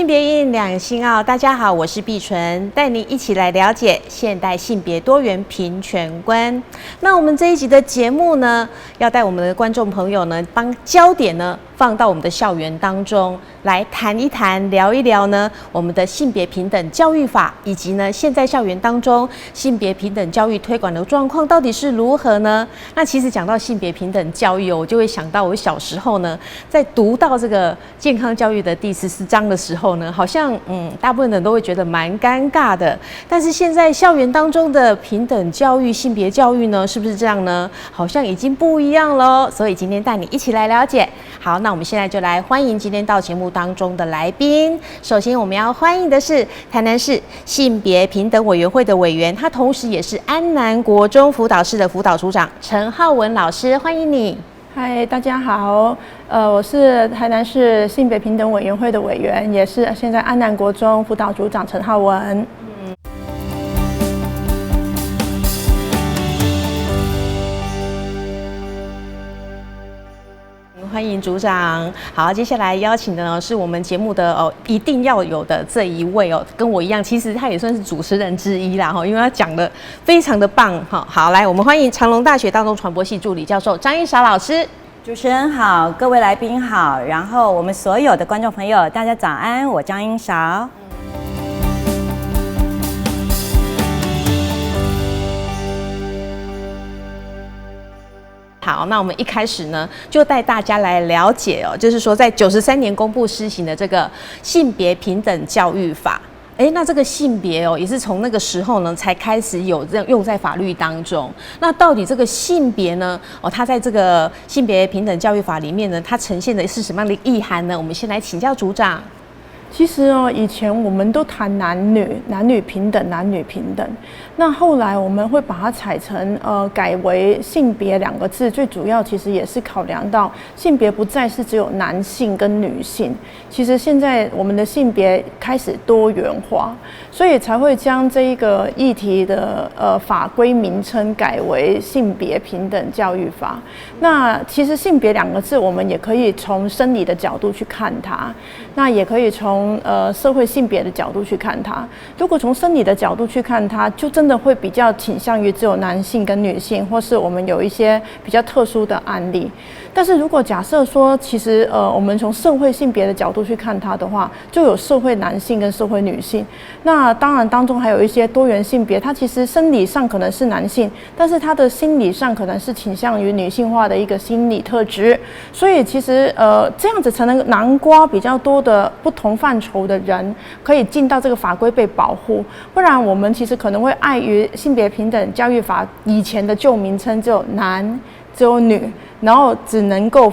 性别因两性奥，大家好，我是碧纯，带您一起来了解现代性别多元平权观。那我们这一集的节目呢，要带我们的观众朋友呢，帮焦点呢放到我们的校园当中来谈一谈、聊一聊呢，我们的性别平等教育法，以及呢现在校园当中性别平等教育推广的状况到底是如何呢？那其实讲到性别平等教育，我就会想到我小时候呢，在读到这个健康教育的第14章的时候呢，好像大部分人都会觉得蛮尴尬的。但是现在校园当中的平等教育、性别教育呢，是不是这样呢？好像已经不一样喽。所以今天带你一起来了解。好，那我们现在就来欢迎今天到节目当中的来宾。首先我们要欢迎的是台南市性别平等委员会的委员，他同时也是安南国中辅导室的辅导组长陈浩文老师，欢迎你。嗨，大家好，我是台南市性别平等委员会的委员，也是现在安南国中辅导组长陈浩文。欢迎组长。好，接下来邀请的呢是我们节目的一定要有的这一位跟我一样，其实他也算是主持人之一啦因为他讲的非常的棒好，来，我们欢迎长隆大学大众传播系助理教授张英韶老师。主持人好，各位来宾好，然后我们所有的观众朋友，大家早安，我张英韶。好，那我们一开始呢，就带大家来了解就是说在93年公布施行的这个性别平等教育法。那这个性别也是从那个时候呢才开始有用在法律当中。那到底这个性别呢，它在这个性别平等教育法里面呢，它呈现的是什么样的意涵呢？我们先来请教组长。其实以前我们都谈男女平等，男女平等。那后来我们会把它采成改为性别2个字，最主要其实也是考量到性别不再是只有男性跟女性，其实现在我们的性别开始多元化，所以才会将这一个议题的法规名称改为性别平等教育法。那其实性别2个字，我们也可以从生理的角度去看它，那也可以从社会性别的角度去看它。如果从生理的角度去看它，就真的会比较倾向于只有男性跟女性，或是我们有一些比较特殊的案例。但是如果假设说，其实我们从社会性别的角度去看它的话，就有社会男性跟社会女性。那当然当中还有一些多元性别，它其实生理上可能是男性，但是它的心理上可能是倾向于女性化的一个心理特质。所以其实这样子才能囊括比较多的不同范畴的人可以进到这个法规被保护。不然我们其实可能会碍于性别平等教育法以前的旧名称只有男只有女，然后只能够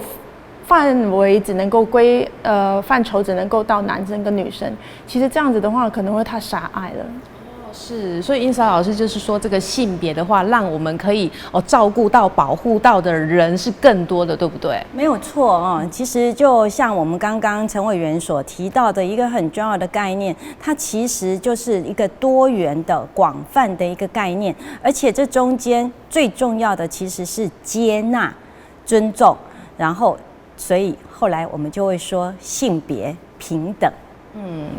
范围只能够范畴只能够到男生跟女生，其实这样子的话可能会太狭隘了。是，所以英韶老师就是说，这个性别的话，让我们可以照顾到、保护到的人是更多的，对不对？没有错其实就像我们刚刚陈委员所提到的一个很重要的概念，它其实就是一个多元的、广泛的一个概念，而且这中间最重要的其实是接纳、尊重，然后所以后来我们就会说性别平等。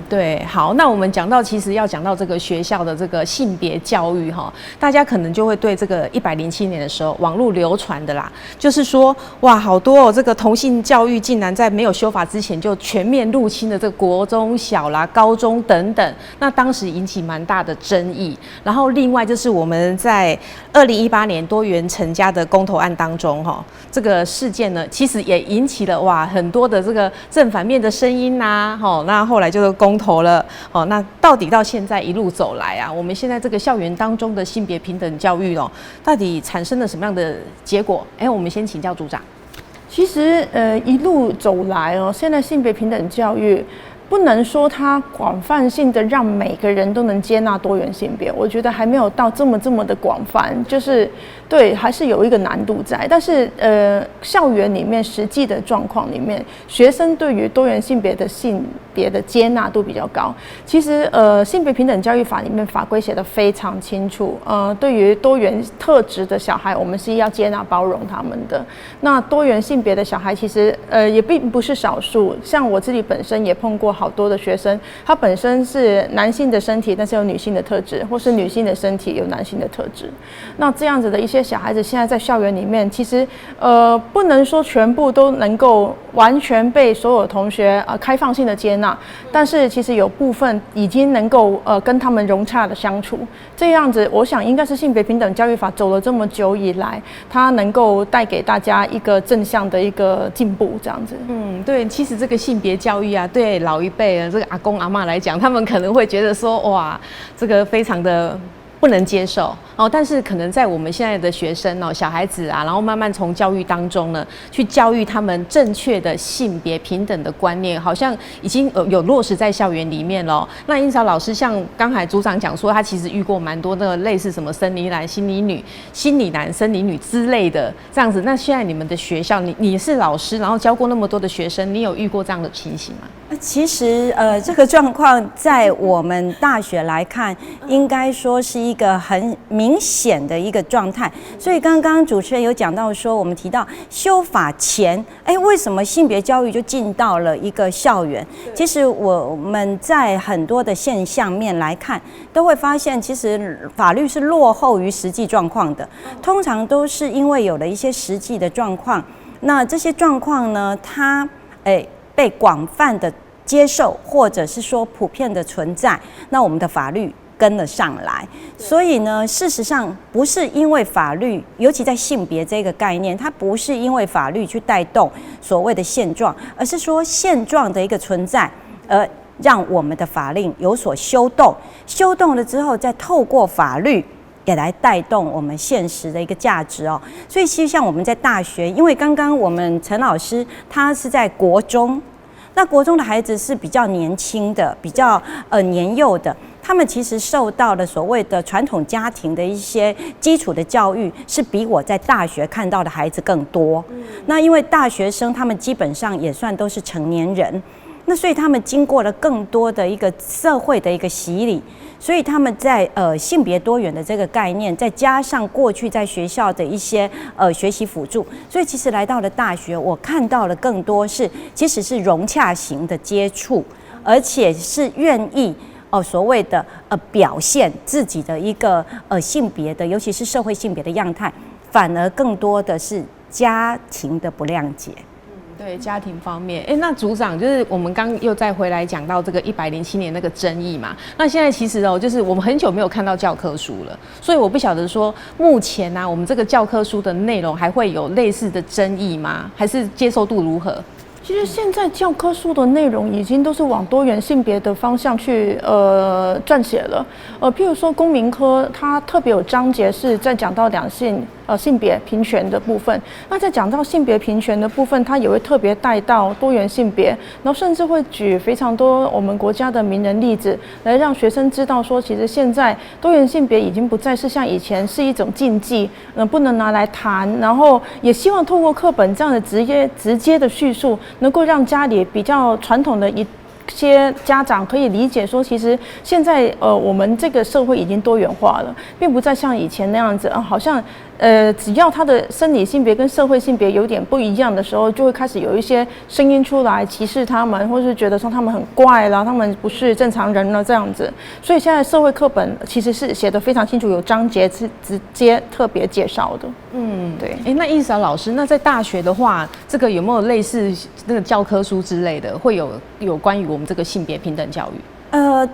对，好，那我们其实要讲到这个学校的这个性别教育大家可能就会对这个107年的时候网络流传的啦，就是说哇，好多这个同性教育竟然在没有修法之前就全面入侵了这个国中小啦、高中等等，那当时引起蛮大的争议。然后另外就是我们在2018年多元成家的公投案当中这个事件呢，其实也引起了很多的这个正反面的声音那后来就是公投了那到底到现在一路走来啊，我们现在这个校园当中的性别平等教育到底产生了什么样的结果？我们先请教组长。其实一路走来现在性别平等教育不能说它广泛性的让每个人都能接纳多元性别，我觉得还没有到这么的广泛，就是对，还是有一个难度在。但是校园里面实际的状况里面，学生对于多元性别的接纳度比较高。其实性别平等教育法里面法规写得非常清楚，对于多元特质的小孩，我们是要接纳包容他们的。那多元性别的小孩其实也并不是少数，像我自己本身也碰过好多的学生，他本身是男性的身体，但是有女性的特质，或是女性的身体有男性的特质。那这样子的一些小孩子，现在在校园里面，其实不能说全部都能够完全被所有同学开放性的接纳，但是其实有部分已经能够跟他们融洽的相处。这样子，我想应该是性别平等教育法走了这么久以来，它能够带给大家一个正向的一个进步，这样子。对，其实这个性别教育啊，对老一辈这个阿公阿嬷来讲，他们可能会觉得说，哇，这个非常的不能接受哦。但是可能在我们现在的学生哦，小孩子啊，然后慢慢从教育当中呢，去教育他们正确的性别平等的观念，好像已经有落实在校园里面了。那英嫂老师，像刚才组长讲说，他其实遇过蛮多那个类似什么生理男、心理女、心理男、生理女之类的这样子。那现在你们的学校，你是老师，然后教过那么多的学生，你有遇过这样的情形吗？其实这个状况在我们大学来看，应该说是一个很明显的一个状态。所以刚刚主持人有讲到说，我们提到修法前，为什么性别教育就进到了一个校园？其实我们在很多的现象面来看，都会发现，其实法律是落后于实际状况的。通常都是因为有了一些实际的状况，那这些状况呢，它被广泛的接受，或者是说普遍的存在，那我们的法律跟了上来。所以呢，事实上不是因为法律，尤其在性别这个概念，它不是因为法律去带动所谓的现状，而是说现状的一个存在，让我们的法令有所修动，修动了之后，再透过法律也来带动我们现实的一个价值哦。所以其实像我们在大学，因为刚刚我们陈老师他是在国中，那国中的孩子是比较年轻的，比较年幼的，他们其实受到了所谓的传统家庭的一些基础的教育，是比我在大学看到的孩子更多。那因为大学生他们基本上也算都是成年人，那所以他们经过了更多的一个社会的一个洗礼，所以他们在性别多元的这个概念，再加上过去在学校的一些学习辅助，所以其实来到了大学，我看到了更多是其实是融洽型的接触，而且是愿意所谓的表现自己的一个性别的，尤其是社会性别的样态，反而更多的是家庭的不谅解。对家庭方面，那组长就是我们刚又再回来讲到这个107年那个争议嘛。那现在其实就是我们很久没有看到教科书了，所以我不晓得说目前我们这个教科书的内容还会有类似的争议吗？还是接受度如何？其实现在教科书的内容已经都是往多元性别的方向去撰写了。譬如说公民科，它特别有章节是在讲到两性性别平权的部分。那在讲到性别平权的部分，它也会特别带到多元性别，然后甚至会举非常多我们国家的名人例子，来让学生知道说，其实现在多元性别已经不再是像以前是一种禁忌，不能拿来谈。然后也希望透过课本这样的直接的叙述，能够让家里比较传统的一些家长可以理解说，其实现在我们这个社会已经多元化了，并不再像以前那样子好像只要他的生理性别跟社会性别有点不一样的时候，就会开始有一些声音出来歧视他们，或是觉得说他们很怪啦，他们不是正常人了这样子。所以现在社会课本其实是写得非常清楚，有章节是直接特别介绍的。对。那英嫂老师，那在大学的话，这个有没有类似那个教科书之类的，会有关于我们这个性别平等教育？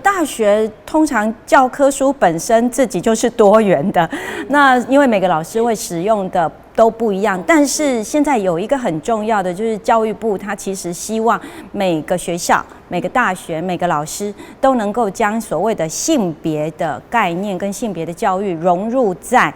大学通常教科书本身自己就是多元的，那因为每个老师会使用的都不一样，但是现在有一个很重要的，就是教育部它其实希望每个学校、每个大学、每个老师都能够将所谓的性别的概念跟性别的教育融入在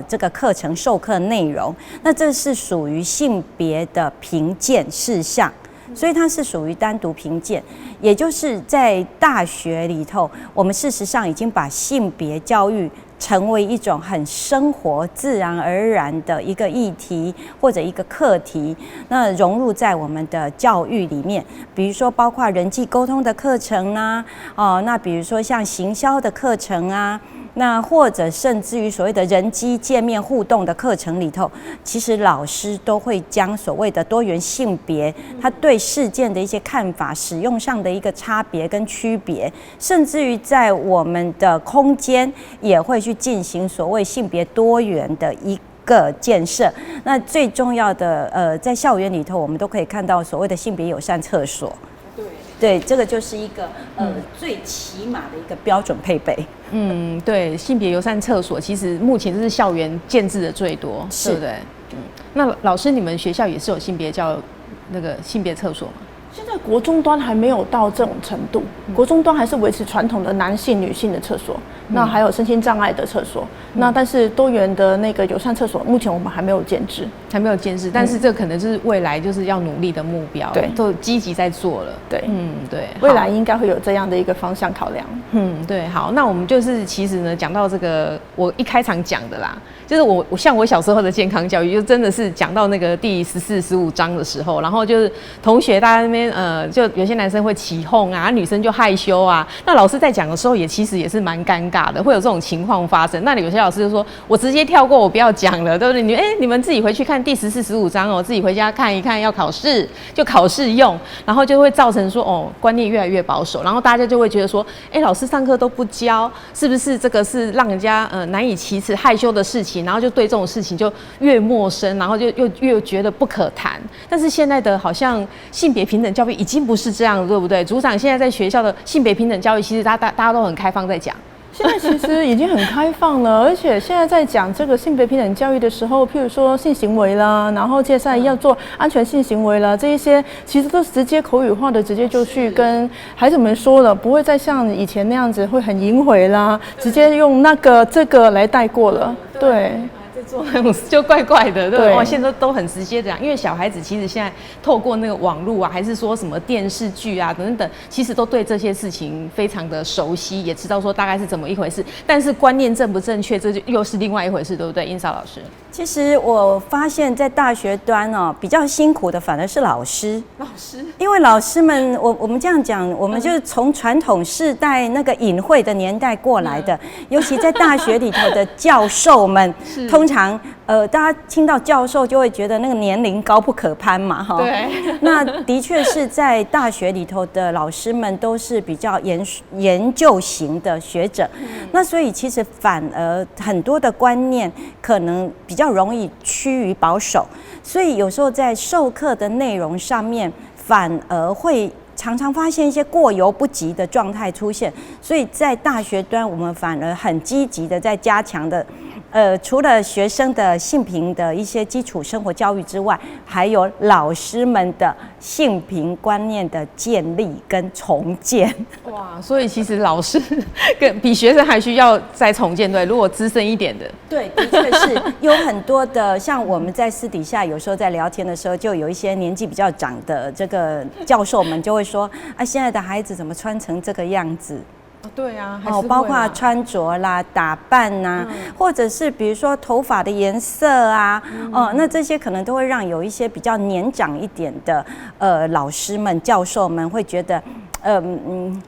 这个课程授课内容，那这是属于性别的评鉴事项。所以它是属于单独评鉴，也就是在大学里头，我们事实上已经把性别教育成为一种很生活自然而然的一个议题或者一个课题，那融入在我们的教育里面，比如说包括人际沟通的课程啊，那比如说像行销的课程啊，那或者甚至于所谓的人机界面互动的课程里头，其实老师都会将所谓的多元性别，他对事件的一些看法、使用上的一个差别跟区别，甚至于在我们的空间也会去进行所谓性别多元的一个建设。那最重要的，在校园里头，我们都可以看到所谓的性别友善厕所。对，这个就是一个最起码的一个标准配备。对，性别友善厕所其实目前是校园建制的最多，对不对？那老师，你们学校也是有性别性别厕所吗？现在国中端还没有到这种程度，国中端还是维持传统的男性、女性的厕所，那还有身心障碍的厕所，那但是多元的那个友善厕所，目前我们还没有建制，但是这可能就是未来就是要努力的目标，对，都积极在做了，对，对，未来应该会有这样的一个方向考量，对，好，那我们就是其实呢，讲到这个，我一开场讲的啦，就是我像我小时候的健康教育，就真的是讲到那个第14、15章的时候，然后就是同学大家那边就有些男生会起哄啊，女生就害羞啊。那老师在讲的时候其实也是蛮尴尬的，会有这种情况发生。那有些老师就说，我直接跳过，我不要讲了，对不对？你们自己回去看第14、15章哦，自己回家看一看，要考试就考试用，然后就会造成说观念越来越保守，然后大家就会觉得说，老师上课都不教，是不是这个是让人家难以启齿、害羞的事情？然后就对这种事情就越陌生，然后就越觉得不可谈。但是现在的好像性别平等教育已经不是这样了，对不对？组长现在在学校的性别平等教育，其实大家都很开放在讲。现在其实已经很开放了，而且现在在讲这个性别平等教育的时候，譬如说性行为啦，然后接下来要做安全性行为啦，这一些其实都直接口语化的，直接就去跟孩子们说了，不会再像以前那样子会很淫秽啦，直接用这个来带过了，对。做那种就怪怪的，对吧？现在都很直接的讲，因为小孩子其实现在透过那个网络啊，还是说什么电视剧啊等等，其实都对这些事情非常的熟悉，也知道说大概是怎么一回事。但是观念正不正确，这就又是另外一回事，对不对？英嫂老师，其实我发现，在大学端比较辛苦的反而是老师，因为老师们，我们这样讲，我们就是从传统世代那个隐晦的年代过来的，尤其在大学里头的教授们，通常大家听到教授就会觉得那个年龄高不可攀嘛，哈。对。那的确是在大学里头的老师们都是比较研究型的学者，那所以其实反而很多的观念可能比较容易趋于保守，所以有时候在授课的内容上面反而会常常发现一些过犹不及的状态出现，所以在大学端我们反而很积极的在加强的。除了学生的性平的一些基础生活教育之外，还有老师们的性平观念的建立跟重建。哇，所以其实老师比学生还需要再重建，对？如果资深一点的，对，的确是有很多的，像我们在私底下有时候在聊天的时候，就有一些年纪比较长的这个教授们就会说，现在的孩子怎么穿成这个样子？对啊，包括穿着啦、打扮呐，或者是比如说头发的颜色啊，那这些可能都会让有一些比较年长一点的老师们、教授们会觉得。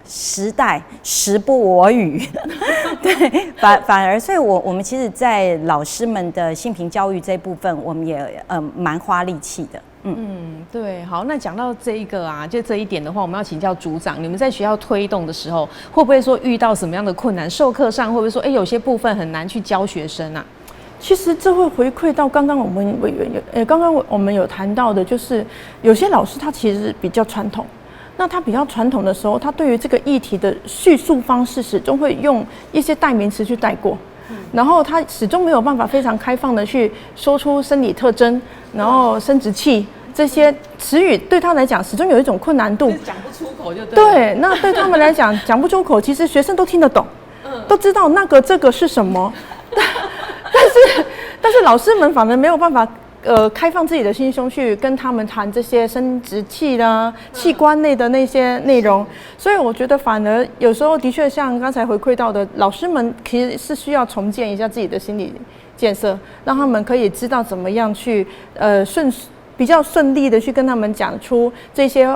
时代时不我与，对，反而，所以我们其实，在老师们的性平教育这部分，我们也蛮花力气的。对，好，那讲到这一个啊，就这一点的话，我们要请教组长，你们在学校推动的时候，会不会说遇到什么样的困难？授课上会不会说，有些部分很难去教学生啊？其实这会回馈到刚刚我们委员刚刚我们有谈到的，就是有些老师他其实比较传统。那他比较传统的时候，他对于这个议题的叙述方式始终会用一些代名词去带过，然后他始终没有办法非常开放的去说出生理特征，然后生殖器这些词语对他来讲始终有一种困难度，讲不出口就对。对，那对他们来讲讲不出口，其实学生都听得懂，都知道这个是什么，但是老师们反而没有办法。开放自己的心胸去跟他们谈这些生殖器啦、器官内的那些内容。所以我觉得反而有时候的确像刚才回馈到的，老师们其实是需要重建一下自己的心理建设，让他们可以知道怎么样去比较顺利的去跟他们讲出这些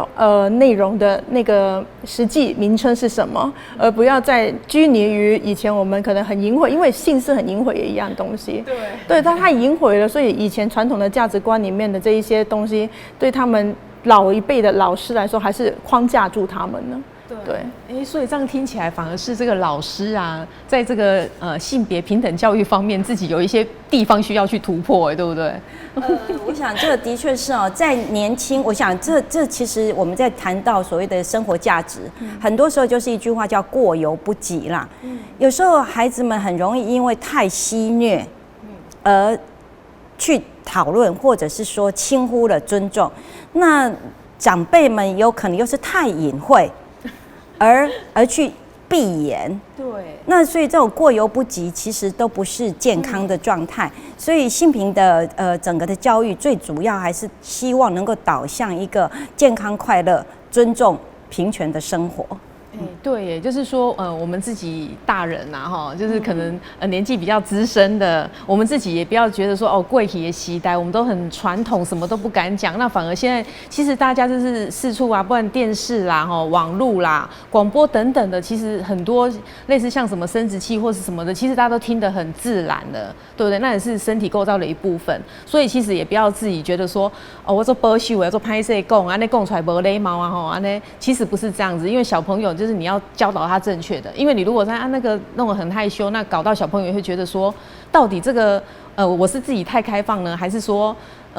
内容的那个实际名称是什么，而不要再拘泥于以前我们可能很淫秽，因为性是很淫秽的一样东西。对，它太淫秽了，所以以前传统的价值观里面的这一些东西，对他们老一辈的老师来说，还是框架住他们呢。对，所以这样听起来反而是这个老师啊，在这个性别平等教育方面，自己有一些地方需要去突破，对不对？我想这个的确是哦，在年轻，我想这其实我们在谈到所谓的生活价值，很多时候就是一句话叫过犹不及啦。有时候孩子们很容易因为太戏谑，而去讨论或者是说轻忽了尊重，那长辈们有可能又是太隐晦。而去闭眼，对，那所以这种过犹不及，其实都不是健康的状态。所以性平的整个的教育，最主要还是希望能够导向一个健康、快乐、尊重、平权的生活。对耶，就是说，我们自己大人呐，哈，就是可能年纪比较资深的，我们自己也不要觉得说哦，贵体也期待，我们都很传统，什么都不敢讲。那反而现在，其实大家就是四处啊，不管电视啦、网络啦、广播等等的，其实很多类似像什么生殖器或是什么的，其实大家都听得很自然的，对不对？那也是身体构造的一部分。所以其实也不要自己觉得说，哦，我做保守，我要做拍摄讲，安尼讲出来无礼貌啊，吼，安尼其实不是这样子，因为小朋友就是你要教导他正确的，因为你如果在那个弄得很害羞，那搞到小朋友也会觉得说，到底这个我是自己太开放呢，还是说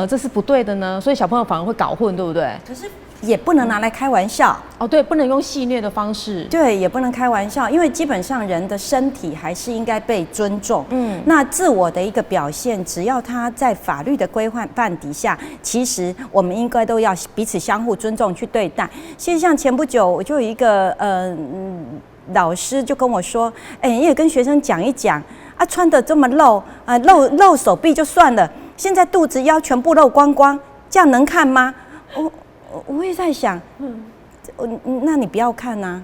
这是不对的呢？所以小朋友反而会搞混，对不对？可是也不能拿来开玩笑哦，对，不能用戏谑的方式，对，也不能开玩笑，因为基本上人的身体还是应该被尊重。那自我的一个表现，只要他在法律的规范底下，其实我们应该都要彼此相互尊重去对待。其实像前不久，我就有一个老师就跟我说，你也跟学生讲一讲啊，穿得这么露啊，露手臂就算了，现在肚子腰全部露光光，这样能看吗？我也在想，那你不要看啊，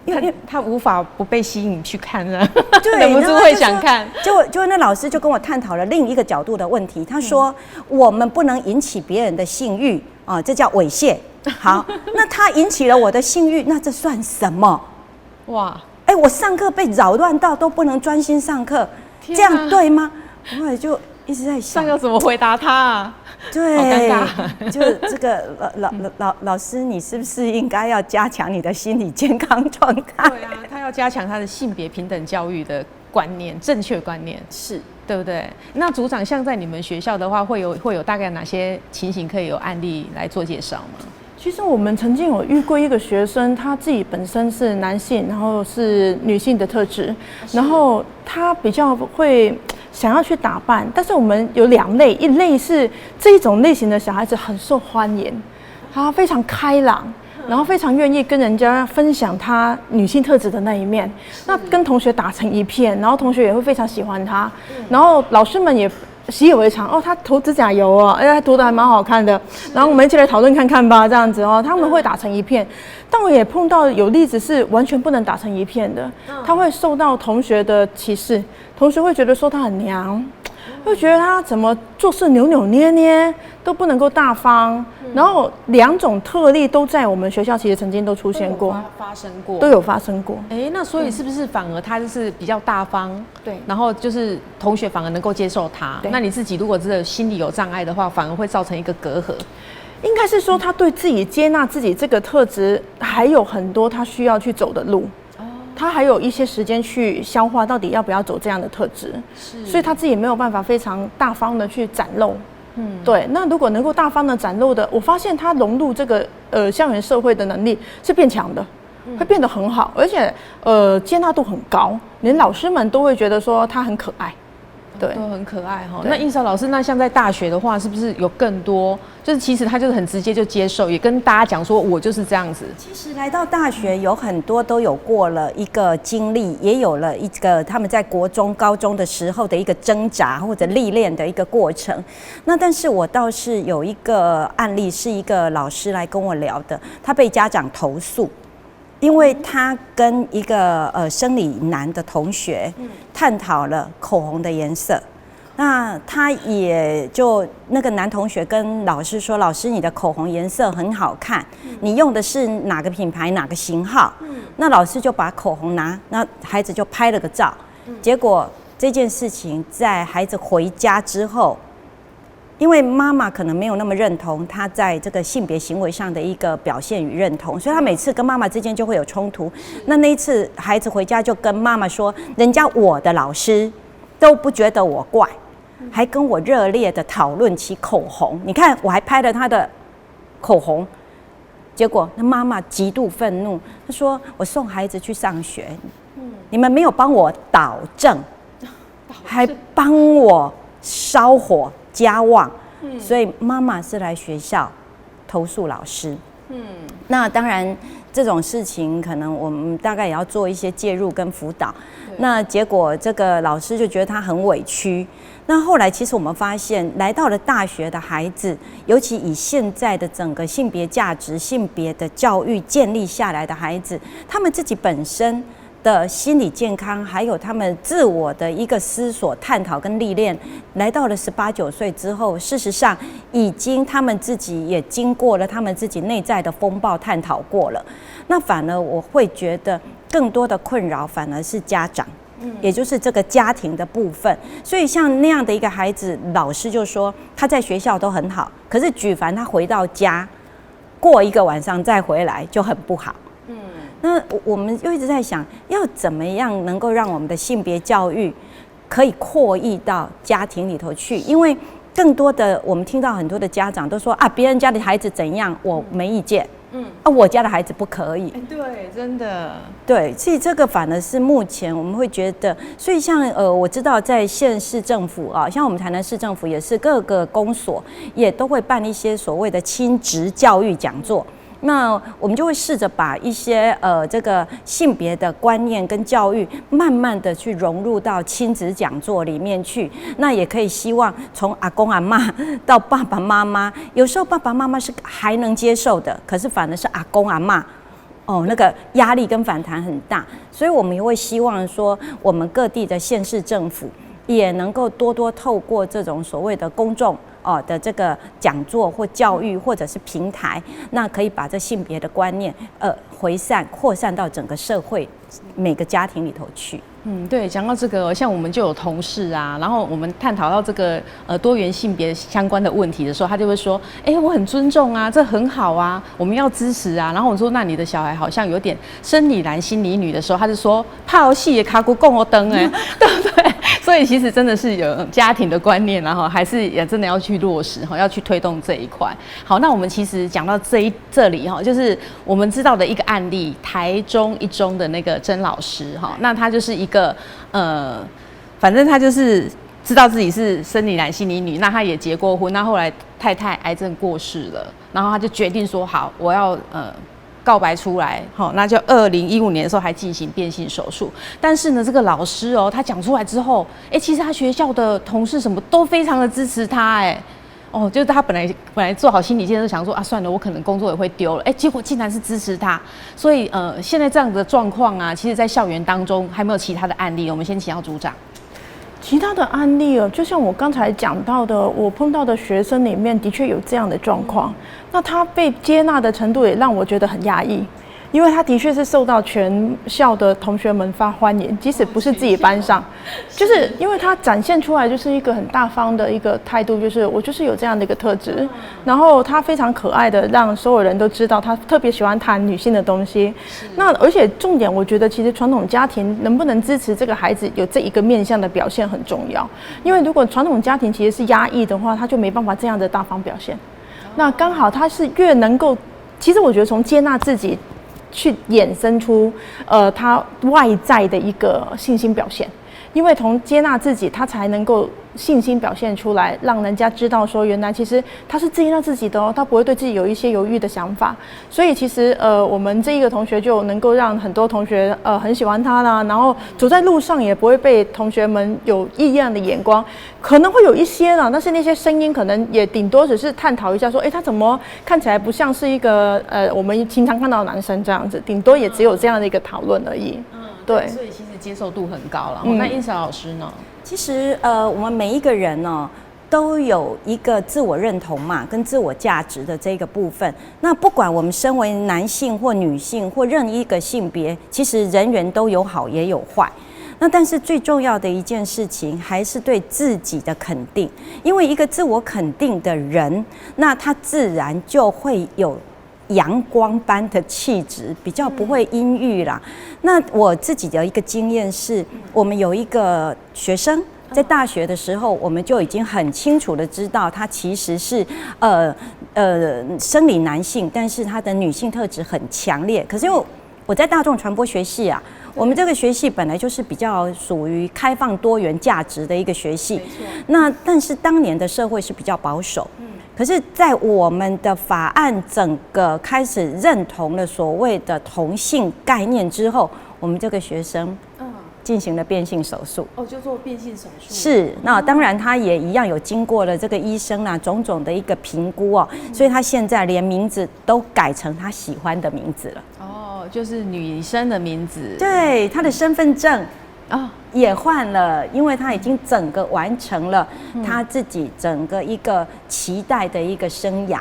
因为他无法不被吸引去看啊，对，忍不住会想看。就那老师就跟我探讨了另一个角度的问题，他说我们不能引起别人的性欲啊，这叫猥亵。好，那他引起了我的性欲，那这算什么？哇，我上课被扰乱到都不能专心上课，这样对吗？我也就一直在想，要怎么回答他啊？对，好尴尬。就这个老师，你是不是应该要加强你的心理健康状态？对啊，他要加强他的性别平等教育的观念，正确观念是，对不对？那组长，像在你们学校的话，会有大概哪些情形可以有案例来做介绍吗？其实我们曾经有遇过一个学生，他自己本身是男性，然后是女性的特质，然后他比较会想要去打扮，但是我们有两类，一类是这一种类型的小孩子很受欢迎，他非常开朗，然后非常愿意跟人家分享他女性特质的那一面，那跟同学打成一片，然后同学也会非常喜欢他，然后老师们也习以为常哦，他涂指甲油哦，他涂的还蛮好看的，然后我们一起来讨论看看吧，这样子哦，他们会打成一片。但我也碰到有例子是完全不能打成一片的，他会受到同学的歧视，同学会觉得说他很娘，会觉得他怎么做事扭扭捏捏，都不能够大方。然后两种特例都在我们学校其实曾经都出现过，都有发生过。那所以是不是反而他就是比较大方，对，然后就是同学反而能够接受他？那你自己如果真的心里有障碍的话，反而会造成一个隔阂。应该是说他对自己接纳自己这个特质还有很多他需要去走的路。他还有一些时间去消化，到底要不要走这样的特质，所以他自己没有办法非常大方的去展露。对。那如果能够大方的展露的，我发现他融入这个校园社会的能力是变强的，会变得很好，而且接纳度很高，连老师们都会觉得说他很可爱。对，都很可爱哈。那应韶老师，那像在大学的话，是不是有更多？就是其实他就是很直接就接受，也跟大家讲说，我就是这样子。其实来到大学，有很多都有过了一个经历，也有了一个他们在国中、高中的时候的一个挣扎或者历练的一个过程。那但是我倒是有一个案例，是一个老师来跟我聊的，他被家长投诉。因为他跟一个生理男的同学探讨了口红的颜色，那他也就那个男同学跟老师说：“老师，你的口红颜色很好看，你用的是哪个品牌哪个型号？”那老师就把口红拿，那孩子就拍了个照。结果这件事情在孩子回家之后。因为妈妈可能没有那么认同他在这个性别行为上的一个表现与认同，所以他每次跟妈妈之间就会有冲突。那一次孩子回家就跟妈妈说，人家我的老师都不觉得我怪，还跟我热烈的讨论起口红。你看我还拍了他的口红，结果那妈妈极度愤怒，她说我送孩子去上学，你们没有帮我导正，还帮我烧火。加望，所以妈妈是来学校投诉老师。那当然这种事情可能我们大概也要做一些介入跟辅导。那结果这个老师就觉得他很委屈。那后来其实我们发现，来到了大学的孩子，尤其以现在的整个性别价值、性别的教育建立下来的孩子，他们自己本身。的心理健康，还有他们自我的一个思索、探讨跟历练，来到了18、19岁之后，事实上已经他们自己也经过了他们自己内在的风暴探讨过了。那反而我会觉得更多的困扰反而是家长，也就是这个家庭的部分。所以像那样的一个孩子，老师就说他在学校都很好，可是举凡他回到家，过一个晚上再回来就很不好。那我们就一直在想，要怎么样能够让我们的性别教育可以扩溢到家庭里头去？因为更多的我们听到很多的家长都说啊，别人家的孩子怎样，我没意见。我家的孩子不可以。对，真的。对，所以这个反而是目前我们会觉得，所以像我知道在县市政府啊，像我们台南市政府也是各个公所也都会办一些所谓的亲职教育讲座。那我们就会试着把一些这个性别的观念跟教育，慢慢的去融入到亲子讲座里面去。那也可以希望从阿公阿嬷到爸爸妈妈，有时候爸爸妈妈是还能接受的，可是反而是阿公阿嬷，那个压力跟反弹很大。所以我们也会希望说，我们各地的县市政府也能够多多透过这种所谓的公众的这个讲座或教育或者是平台，那可以把这性别的观念扩散到整个社会每个家庭里头去。对，讲到这个，像我们就有同事啊，然后我们探讨到这个多元性别相关的问题的时候，他就会说，我很尊重啊，这很好啊，我们要支持啊。然后我说，那你的小孩好像有点生理男心理女的时候，他就说怕游戏也卡骨供我灯对不对？所以其实真的是有家庭的观念，然后还是也真的要去落实，要去推动这一块。好，那我们其实讲到这里就是我们知道的一个案例，台中一中的那个曾老师那他就是一个反正他就是知道自己是生理男心理女，那他也结过婚，那后来太太癌症过世了，然后他就决定说好，我要告白出来，那就2015年的时候还进行变性手术。但是呢，这个老师他讲出来之后，其实他学校的同事什么都非常的支持他，就是他本来做好心理建设，想说啊，算了，我可能工作也会丢了，结果竟然是支持他。所以现在这样的状况啊，其实在校园当中还没有其他的案例。我们先请教组长。其他的案例就像我刚才讲到的，我碰到的学生里面的确有这样的状况。那他被接纳的程度也让我觉得很压抑，因为他的确是受到全校的同学们欢迎，即使不是自己班上，就是因为他展现出来就是一个很大方的一个态度，就是我就是有这样的一个特质，然后他非常可爱的让所有人都知道他特别喜欢谈女性的东西。那而且重点，我觉得其实传统家庭能不能支持这个孩子有这一个面向的表现很重要，因为如果传统家庭其实是压抑的话，他就没办法这样的大方表现。那刚好他是越能够，其实我觉得从接纳自己去衍生出他外在的一个信心表现。因为从接纳自己，他才能够信心表现出来，让人家知道说，原来其实他是接纳自己的哦，他不会对自己有一些犹豫的想法。所以其实我们这一个同学就能够让很多同学很喜欢他啦，然后走在路上也不会被同学们有异样的眼光，可能会有一些啦，但是那些声音可能也顶多只是探讨一下说，他怎么看起来不像是一个我们经常看到的男生这样子，顶多也只有这样的一个讨论而已。对，所以其实接受度很高了。那印嫂老师呢？其实我们每一个人呢，都有一个自我认同嘛，跟自我价值的这个部分。那不管我们身为男性或女性或任一个性别，其实人缘都有好也有坏。那但是最重要的一件事情，还是对自己的肯定。因为一个自我肯定的人，那他自然就会有阳光般的气质，比较不会阴郁啦。那我自己的一个经验是，我们有一个学生在大学的时候，我们就已经很清楚的知道，他其实是生理男性，但是他的女性特质很强烈。可是因为我在大众传播学系啊，我们这个学系本来就是比较属于开放多元价值的一个学系，那但是当年的社会是比较保守。可是，在我们的法案整个开始认同了所谓的同性概念之后，我们这个学生进行了变性手术。就做变性手术。是，那当然他也一样有经过了这个医生啊种种的一个评估哦，所以他现在连名字都改成他喜欢的名字了。就是女生的名字。对，他的身份证也换了，因为他已经整个完成了他自己整个一个期待的一个生涯。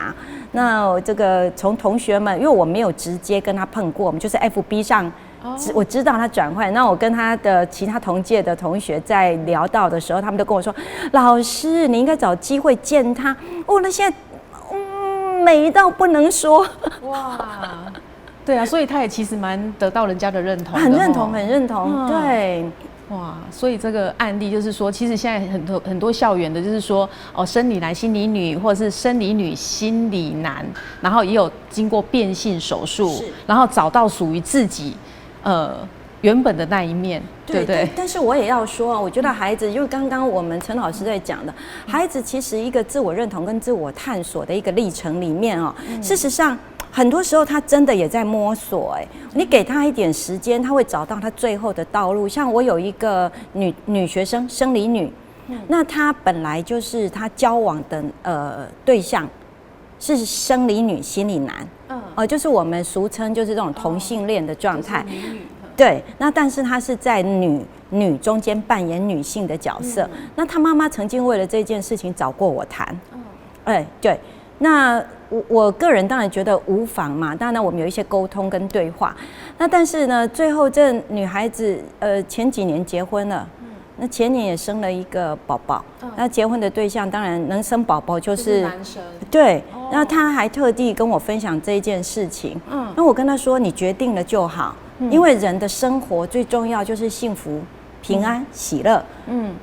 那这个从同学们，因为我没有直接跟他碰过，我们就是 FB 上，我知道他转换。那我跟他的其他同届的同学在聊到的时候，他们都跟我说：“老师，你应该找机会见他。”那现在美到不能说。哇！对啊，所以他也其实蛮得到人家的认同的，很认同，很认同。对。哇，所以这个案例就是说，其实现在很多校园的，就是说生理男、心理女，或者是生理女、心理男，然后也有经过变性手术，然后找到属于自己原本的那一面，对不对？但是我也要说，我觉得孩子，因为刚刚我们陈老师在讲的，孩子其实一个自我认同跟自我探索的一个历程里面事实上。很多时候他真的也在摸索，你给他一点时间，他会找到他最后的道路。像我有一个女学生，生理女，那她本来就是她交往的对象是生理女、心理男，就是我们俗称就是这种同性恋的状态。对，那但是她是在女中间扮演女性的角色。那她妈妈曾经为了这件事情找过我谈，对，那。我个人当然觉得无妨嘛，当然我们有一些沟通跟对话。那但是呢，最后这女孩子前几年结婚了，那前年也生了一个宝宝。那结婚的对象当然能生宝宝就是男生。对，那她还特地跟我分享这一件事情。那我跟她说，你决定了就好，因为人的生活最重要就是幸福、平安、喜乐。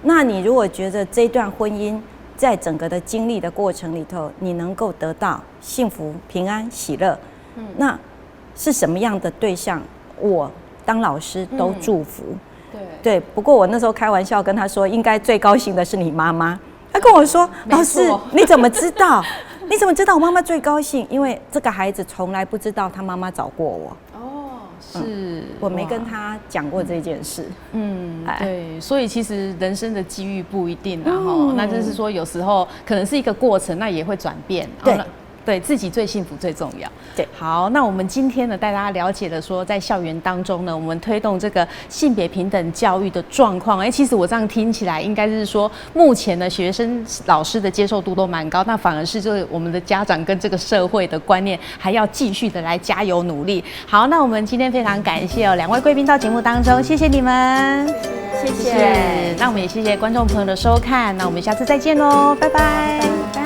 那你如果觉得这段婚姻，在整个的经历的过程里头，你能够得到幸福、平安、喜乐，那是什么样的对象？我当老师都祝福。对。不过我那时候开玩笑跟他说，应该最高兴的是你妈妈。他跟我说：“老师，你怎么知道？你怎么知道我妈妈最高兴？因为这个孩子从来不知道他妈妈找过我。”是，我没跟他讲过这件事。对，所以其实人生的机遇不一定，然后那就是说有时候可能是一个过程，那也会转变。对自己最幸福最重要。对，好，那我们今天呢带大家了解了说，在校园当中呢，我们推动这个性别平等教育的状况。其实我这样听起来，应该是说目前的学生、老师的接受度都蛮高，那反而是就是我们的家长跟这个社会的观念还要继续的来加油努力。好，那我们今天非常感谢两位贵宾到节目当中，谢谢你们，谢谢。那我们也谢谢观众朋友的收看，那我们下次再见喽，拜拜。